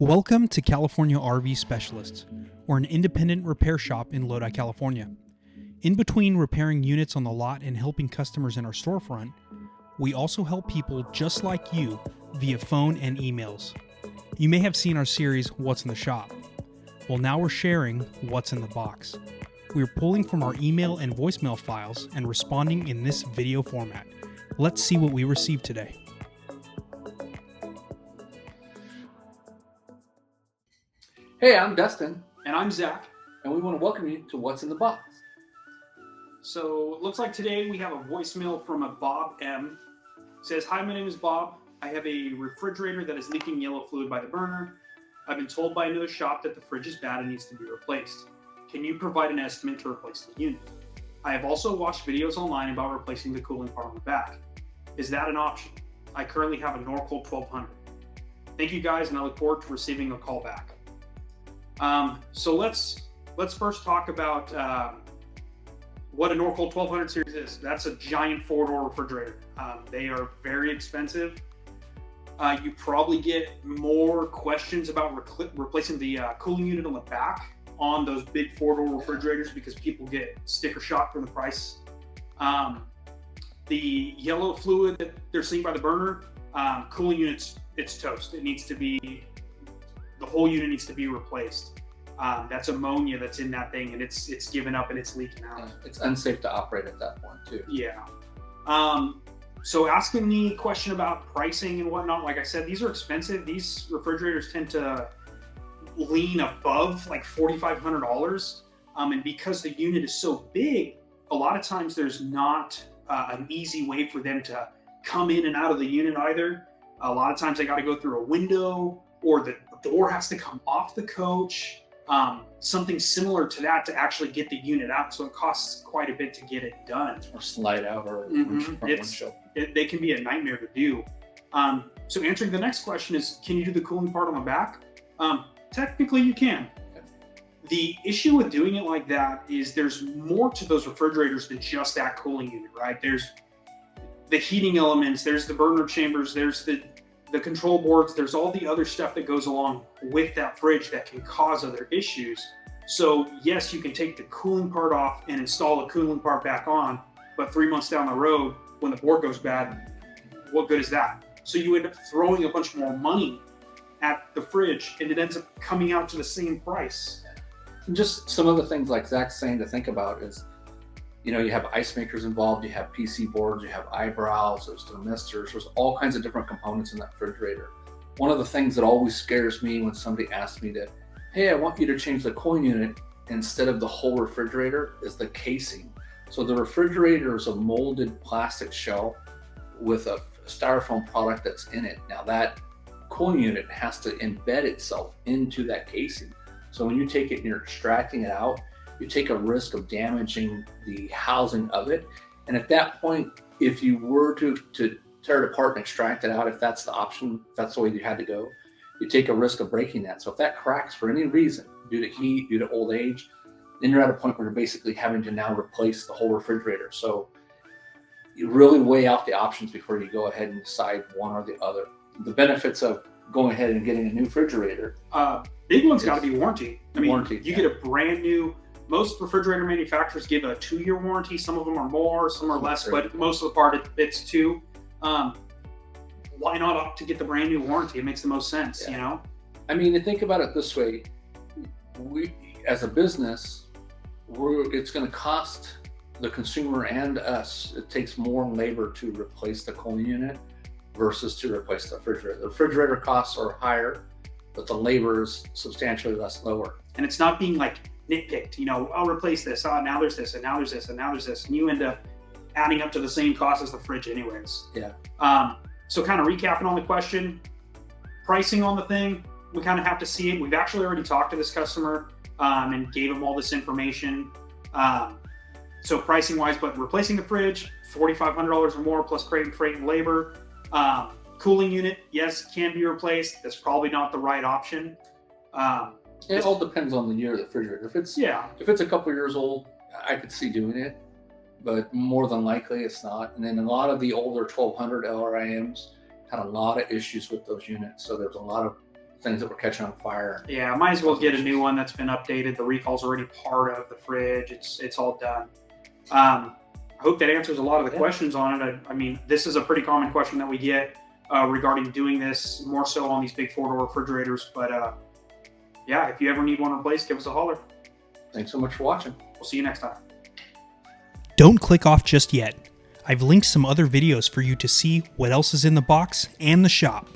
Welcome to California RV Specialists. We're an independent repair shop in Lodi, California. In between repairing units on the lot and helping customers in our storefront, we also help people just like you via phone and emails. You may have seen our series, What's in the Shop? Well, now we're sharing What's in the Box. We're pulling from our email and voicemail files and responding in this video format. Let's see what we received today. Hey, I'm Dustin, And I'm Zach. and we want to welcome you to What's in the Box. So it looks like today we have a voicemail from a Bob M. It says, "Hi, my name is Bob. I have a refrigerator that is leaking yellow fluid by the burner. I've been told by another shop that the fridge is bad and needs to be replaced. Can you provide an estimate to replace the unit? I have also watched videos online about replacing the cooling part on the back. Is that an option? I currently have a Norcold 1200. Thank you guys, and I look forward to receiving a call back." So let's first talk about what a Norcold 1200 series is. That's a giant 4-door refrigerator. They are very expensive. You probably get more questions about replacing the cooling unit on the back on those big 4-door refrigerators because people get sticker shock from the price. The yellow fluid that they're seeing by the burner, cooling units, it's toast. It needs to be, the whole unit needs to be replaced. That's ammonia that's in that thing, and it's given up and it's leaking out. Yeah, it's unsafe to operate at that point too. Yeah. So asking the question about pricing and whatnot, like I said, these are expensive. These refrigerators tend to lean above like $4,500. And because the unit is so big, a lot of times there's not an easy way for them to come in and out of the unit either. A lot of times they got to go through a window, or the door has to come off the coach. Something similar to that to actually get the unit out. So it costs quite a bit to get it done. Or slide out, or windshield. They can be a nightmare to do. So answering the next question is, can you do the cooling part on the back? Technically you can. Okay. The issue with doing it like that is there's more to those refrigerators than just that cooling unit, right? There's the heating elements, there's the burner chambers, there's the control boards, there's all the other stuff that goes along with that fridge that can cause other issues. So yes, you can take the cooling part off and install the cooling part back on, but 3 months down the road, when the board goes bad, what good is that? So you end up throwing a bunch more money at the fridge, and it ends up coming out to the same price. And just some of the things like Zach's saying to think about is, you know, you have ice makers involved, you have PC boards, you have eyebrows, there's thermistors, there's all kinds of different components in that refrigerator. One of the things that always scares me when somebody asks me to, hey, I want you to change the cooling unit instead of the whole refrigerator, is the casing. So the refrigerator is a molded plastic shell with a styrofoam product that's in it. Now that cooling unit has to embed itself into that casing. So when you take it and you're extracting it out, you take a risk of damaging the housing of it. And at that point, if you were to tear it apart and extract it out, if that's the option, if that's the way you had to go, you take a risk of breaking that. So if that cracks for any reason, due to heat, due to old age, then you're at a point where you're basically having to now replace the whole refrigerator. So you really weigh out the options before you go ahead and decide one or the other. The benefits of going ahead and getting a new refrigerator. Big one's got to be warranty. I mean, warranty, you get a brand new. Most refrigerator manufacturers give a 2-year warranty. Some of them are more, some are less, but most of the part it's 2. Why not opt to get the brand new warranty? It makes the most sense, you know? I mean, think about it this way. We, as a business, it's going to cost the consumer and us, it takes more labor to replace the cooling unit versus to replace the refrigerator. The refrigerator costs are higher, but the labor is substantially lower. And it's not being like nitpicked, you know, I'll replace this, now there's this, and now there's this, and now there's this, and you end up adding up to the same cost as the fridge anyways. Yeah. So kind of recapping on the question, pricing on the thing, we kind of have to see it. We've actually already talked to this customer and gave him all this information. So pricing wise, but replacing the fridge, $4,500 or more plus crate, freight, and labor. Cooling unit, yes, can be replaced. That's probably not the right option. It all depends on the year of the refrigerator. If it's a couple years old, I could see doing it, but more than likely it's not. And then a lot of the older 1200 LRIMs had a lot of issues with those units. So there's a lot of things that were catching on fire. Yeah, might as well get a new one that's been updated. The recall's already part of the fridge. It's all done. I hope that answers a lot of the questions on it. I mean, this is a pretty common question that we get regarding doing this, more so on these big 4-door refrigerators. But yeah, if you ever need one replaced, give us a holler. Thanks so much for watching. We'll see you next time. Don't click off just yet. I've linked some other videos for you to see what else is in the box and the shop.